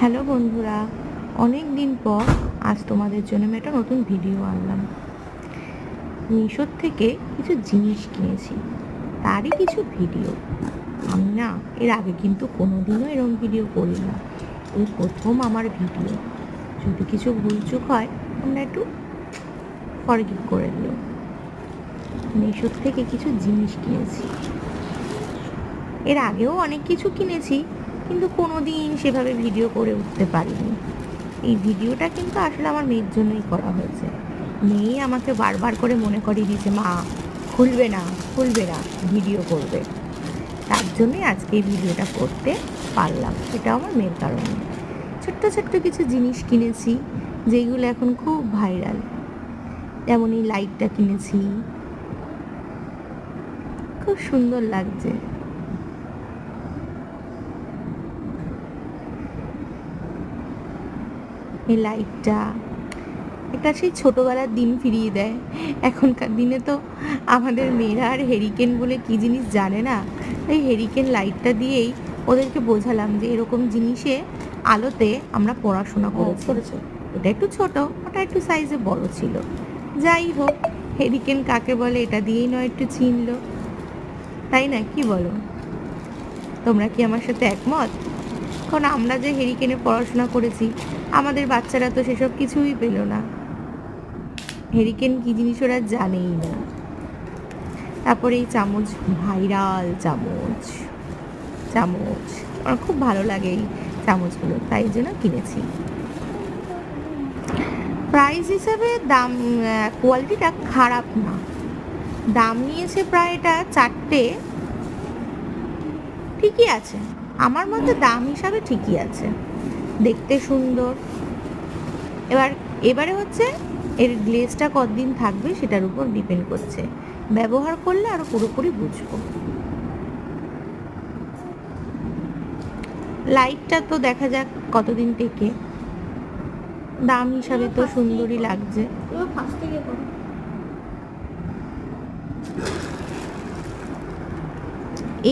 Hello বন্ধুরা, অনেক দিন পর আজ তোমাদের জন্য আমি একটা নতুন ভিডিও আনলাম। মিশোর থেকে কিছু জিনিস কিনেছি, তারই কিছু ভিডিও। আমি না এর আগে কিন্তু কোনোদিনও এরকম ভিডিও করি না, এই প্রথম আমার ভিডিও। যদি কিছু ভুলচুক হয় তোমরা একটু ফরগিভ করে দিও। মিশোর থেকে কিছু জিনিস কিনেছি, এর আগেও অনেক কিছু কিনেছি, কিন্তু কোনো দিন সেভাবে ভিডিও করে উঠতে পারিনি। এই ভিডিওটা কিন্তু আসলে আমার মেয়ের জন্যই করা হয়েছে। মেয়ে আমাকে বারবার করে মনে করিয়ে দিয়েছে, মা খুলবে না ভিডিও করবে। তার জন্যই আজকে এই ভিডিওটা করতে পারলাম, এটাও আমার মেয়ের কারণে। ছোট্ট ছোট্ট কিছু জিনিস কিনেছি যেগুলো এখন খুব ভাইরাল। যেমন এই লাইটটা কিনেছি, খুব সুন্দর লাগছে। এই লাইটটা এটা সেই ছোটোবেলার দিন ফিরিয়ে দেয়। এখনকার দিনে তো আমাদের মেয়েরা আর হেরিকেন বলে কী জিনিস জানে না। এই হেরিকেন লাইটটা দিয়েই ওদেরকে বোঝালাম যে এরকম জিনিসে আলোতে আমরা পড়াশোনা করেছি। এটা একটু ছোট, ওটা একটু সাইজে বড় ছিল। যাই হোক, হেরিকেন কাকে বলে এটা দিয়েই নয় একটু চিনলো, তাই না? কি বলো তোমরা? কি আমার সাথে একমত? কারণ আমরা যে হেরিকেনে পড়াশোনা করেছি, আমাদের বাচ্চারা তো সেসব কিছুই পেল না। হেরিকেন কী জিনিস ওরা জানেই না। তারপরে এই চামচ, ভাইরাল চামচ আমার খুব ভালো লাগে এই চামচগুলো, তাই জন্য কিনেছি। প্রাইস হিসাবে দাম, কোয়ালিটিটা খারাপ না। দাম নিয়েছে প্রায়, এটা 4টে ঠিকই আছে, আমার মতে দাম হিসাবে ঠিকই আছে, দেখতে সুন্দর। এবারে হচ্ছে এর গ্লেজটা কতদিন থাকবে সেটার উপর ডিপেন্ড করছে, ব্যবহার করলে আরও পুরোপুরি বুঝবো। লাইটটা তো দেখা যাক কতদিন টেকে, দাম হিসাবে তো সুন্দরই লাগছে।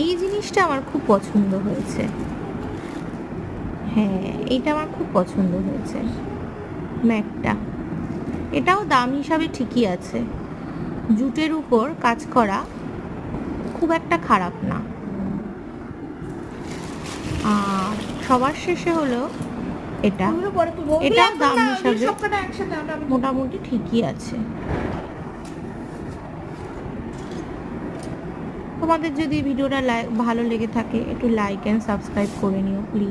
এই জিনিসটা আমার খুব পছন্দ হয়েছে, হ্যাঁ এইটা আমার খুব পছন্দ হয়েছে, ম্যাটটা। এটাও দাম হিসাবে ঠিকই আছে, জুটের উপর কাজ করা, খুব একটা খারাপ না। আর সবার শেষে হলো এটাও দাম হিসাবে মোটামুটি ঠিকই আছে। তোমাদের যদি ভিডিওটা ভালো লেগে থাকে একটু লাইক অ্যান্ড সাবস্ক্রাইব করে নিও প্লিজ।